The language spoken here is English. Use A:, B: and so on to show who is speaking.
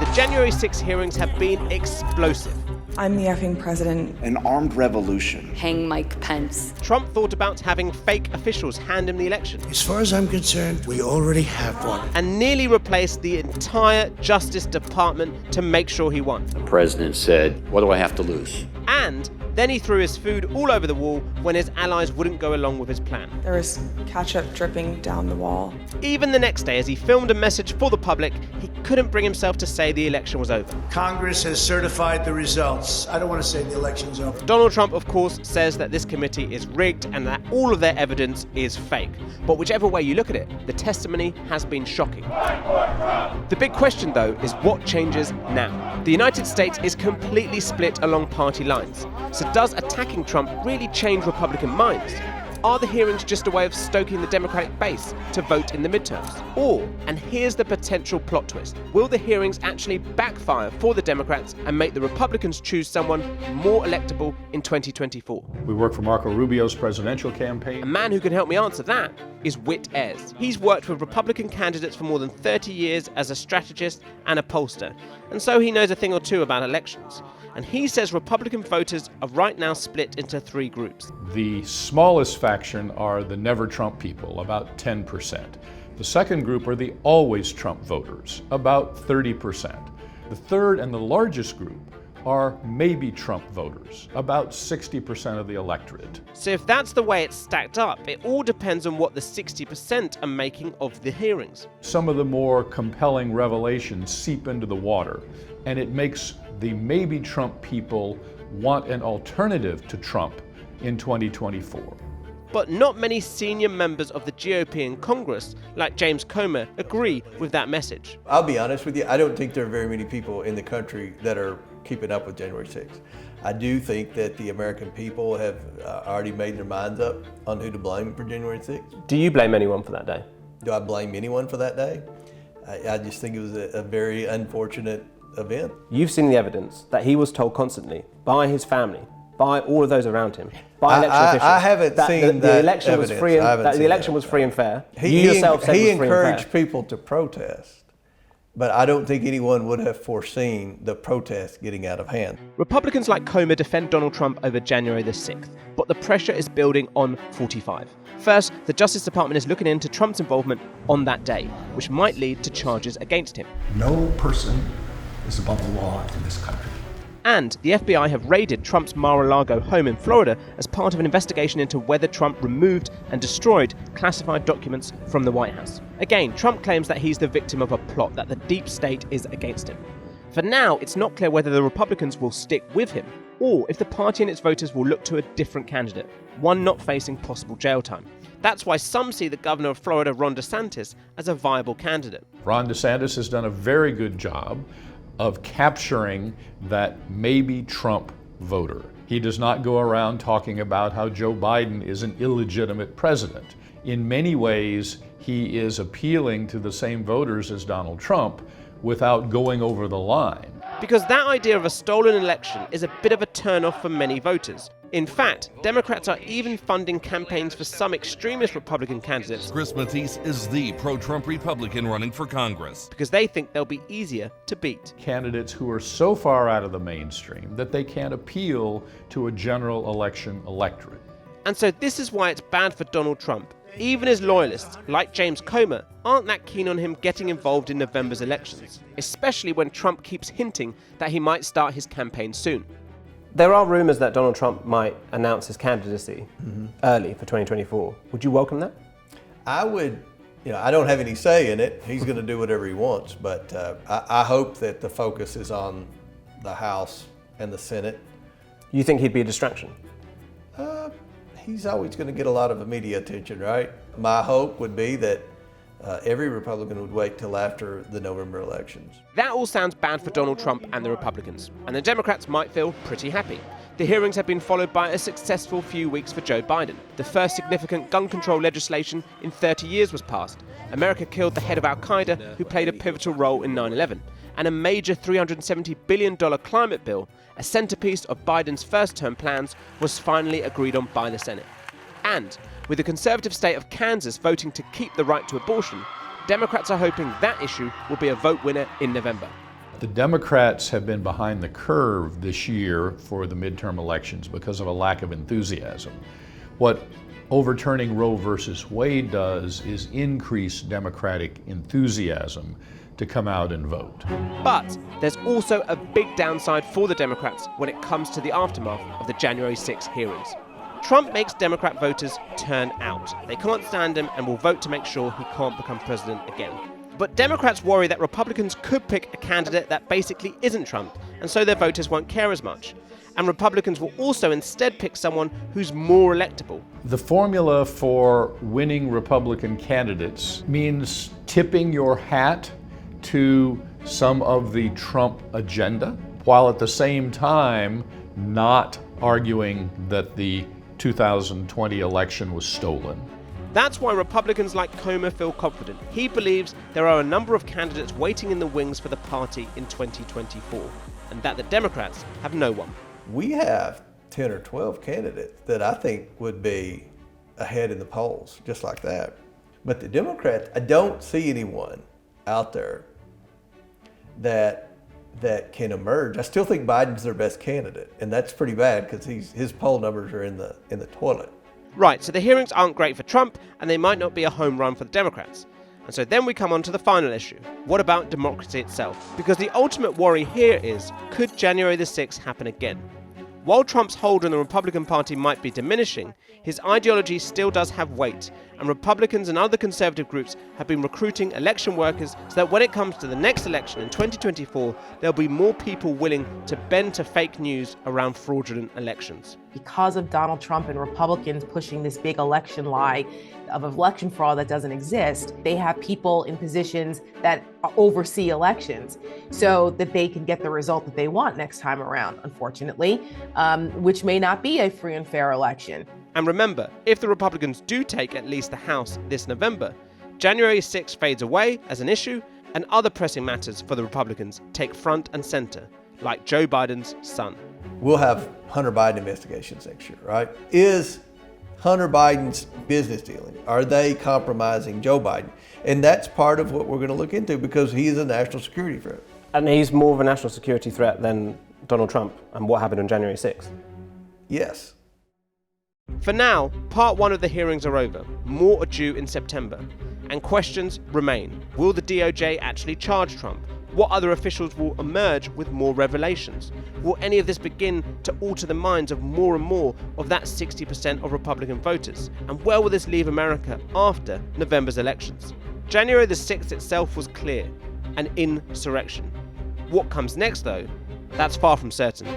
A: The January 6 hearings have been explosive.
B: I'm the effing president.
C: An armed revolution.
D: Hang Mike Pence.
A: Trump thought about having fake officials hand him the election.
E: As far as I'm concerned, we already have one.
A: And nearly replaced the entire Justice Department to make sure he won.
F: The president said, "What do I have to lose?"
A: And then he threw his food all over the wall when his allies wouldn't go along with his plan.
B: There was ketchup dripping down the wall.
A: Even the next day, as he filmed a message for the public, he couldn't bring himself to say the election was over.
E: Congress has certified the results. I don't want to say the election's over.
A: Donald Trump, of course, says that this committee is rigged and that all of their evidence is fake. But whichever way you look at it, the testimony has been shocking. The big question, though, is what changes now? The United States is completely split along party lines. So does attacking Trump really change Republican minds? Are the hearings just a way of stoking the Democratic base to vote in the midterms? Or, and here's the potential plot twist, will the hearings actually backfire for the Democrats and make the Republicans choose someone more electable in 2024?
G: We work for Marco Rubio's presidential campaign.
A: A man who can help me answer that is Whit Ayres. He's worked with Republican candidates for more than 30 years as a strategist and a pollster, and so he knows a thing or two about elections. And he says Republican voters are right now split into three groups.
G: The smallest faction are the Never Trump people, about 10%. The second group are the Always Trump voters, about 30%. The third and the largest group are Maybe Trump voters, about 60% of the electorate.
A: So if that's the way it's stacked up, it all depends on what the 60% are making of the hearings.
G: Some of the more compelling revelations seep into the water, and it makes the Maybe Trump people want an alternative to Trump in 2024.
A: But not many senior members of the GOP in Congress, like James Comer, agree with that message.
H: I'll be honest with you, I don't think there are very many people in the country that are keeping up with January 6th. I do think that the American people have already made their minds up on who to blame for January 6th.
A: Do you blame anyone for that day?
H: Do I blame anyone for that day? I just think it was a very unfortunate event.
A: You've seen the evidence that he was told constantly by his family, by all of those around him, by election officials.
H: I haven't seen
A: the
H: that
A: election
H: evidence.
A: was free and, that the election was free and fair.
H: He encouraged people to protest, but I don't think anyone would have foreseen the protest getting out of hand.
A: Republicans like Comer defend Donald Trump over January the 6th, but the pressure is building on 45. First, the Justice Department is looking into Trump's involvement on that day, which might lead to charges against him.
I: No person is above the law in this country.
A: And the FBI have raided Trump's Mar-a-Lago home in Florida as part of an investigation into whether Trump removed and destroyed classified documents from the White House. Again, Trump claims that he's the victim of a plot, that the deep state is against him. For now, it's not clear whether the Republicans will stick with him, or if the party and its voters will look to a different candidate, one not facing possible jail time. That's why some see the governor of Florida, Ron DeSantis, as a viable candidate.
G: Ron DeSantis has done a very good job of capturing that Maybe Trump voter. He does not go around talking about how Joe Biden is an illegitimate president. In many ways, he is appealing to the same voters as Donald Trump without going over the line.
A: Because that idea of a stolen election is a bit of a turn-off for many voters. In fact, Democrats are even funding campaigns for some extremist Republican candidates.
J: Chris Matisse is the pro-Trump Republican running for Congress.
A: Because they think they'll be easier to beat.
G: Candidates who are so far out of the mainstream that they can't appeal to a general election electorate.
A: And so this is why it's bad for Donald Trump. Even his loyalists, like James Comer, aren't that keen on him getting involved in November's elections, especially when Trump keeps hinting that he might start his campaign soon. There are rumors that Donald Trump might announce his candidacy early for 2024. Would you welcome that?
H: I would, I don't have any say in it. He's going to do whatever he wants, but I hope that the focus is on the House and the Senate.
A: You think he'd be a distraction?
H: He's always going to get a lot of media attention, right? My hope would be that every Republican would wait till after the November elections.
A: That all sounds bad for Donald Trump and the Republicans, and the Democrats might feel pretty happy. The hearings have been followed by a successful few weeks for Joe Biden. The first significant gun control legislation in 30 years was passed. America killed the head of Al-Qaeda, who played a pivotal role in 9/11. And a major $370 billion climate bill, a centerpiece of Biden's first-term plans, was finally agreed on by the Senate. And with the conservative state of Kansas voting to keep the right to abortion, Democrats are hoping that issue will be a vote winner in November.
G: The Democrats have been behind the curve this year for the midterm elections because of a lack of enthusiasm. What overturning Roe versus Wade does is increase Democratic enthusiasm to come out and vote.
A: But there's also a big downside for the Democrats when it comes to the aftermath of the January 6 hearings. Trump makes Democrat voters turn out. They can't stand him and will vote to make sure he can't become president again. But Democrats worry that Republicans could pick a candidate that basically isn't Trump, and so their voters won't care as much. And Republicans will also instead pick someone who's more electable.
G: The formula for winning Republican candidates means tipping your hat to some of the Trump agenda, while at the same time not arguing that the 2020 election was stolen.
A: That's why Republicans like Comer feel confident. He believes there are a number of candidates waiting in the wings for the party in 2024, and that the Democrats have no one.
H: We have 10 or 12 candidates that I think would be ahead in the polls, just like that. But the Democrats, I don't see anyone out there that can emerge. I still think Biden's their best candidate, and that's pretty bad because his poll numbers are in the toilet.
A: Right, so the hearings aren't great for Trump, and they might not be a home run for the Democrats. And so then we come on to the final issue. What about democracy itself? Because the ultimate worry here is, could January the 6th happen again? While Trump's hold on the Republican Party might be diminishing, his ideology still does have weight, and Republicans and other conservative groups have been recruiting election workers so that when it comes to the next election in 2024, there'll be more people willing to bend to fake news around fraudulent elections.
C: Because of Donald Trump and Republicans pushing this big election lie of election fraud that doesn't exist, they have people in positions that oversee elections so that they can get the result that they want next time around, unfortunately, which may not be a free and fair election.
A: And remember, if the Republicans do take at least the House this November, January 6 fades away as an issue, and other pressing matters for the Republicans take front and center, like Joe Biden's son.
H: We'll have Hunter Biden investigations next year, right? Is Hunter Biden's business dealing, are they compromising Joe Biden? And that's part of what we're going to look into because he is a national security threat.
D: And he's more of a national security threat than Donald Trump and what happened on January 6th?
H: Yes.
A: For now, part one of the hearings are over. More are due in September. And questions remain. Will the DOJ actually charge Trump? What other officials will emerge with more revelations? Will any of this begin to alter the minds of more and more of that 60% of Republican voters? And where will this leave America after November's elections? January the 6th itself was clear, an insurrection. What comes next though? That's far from certain.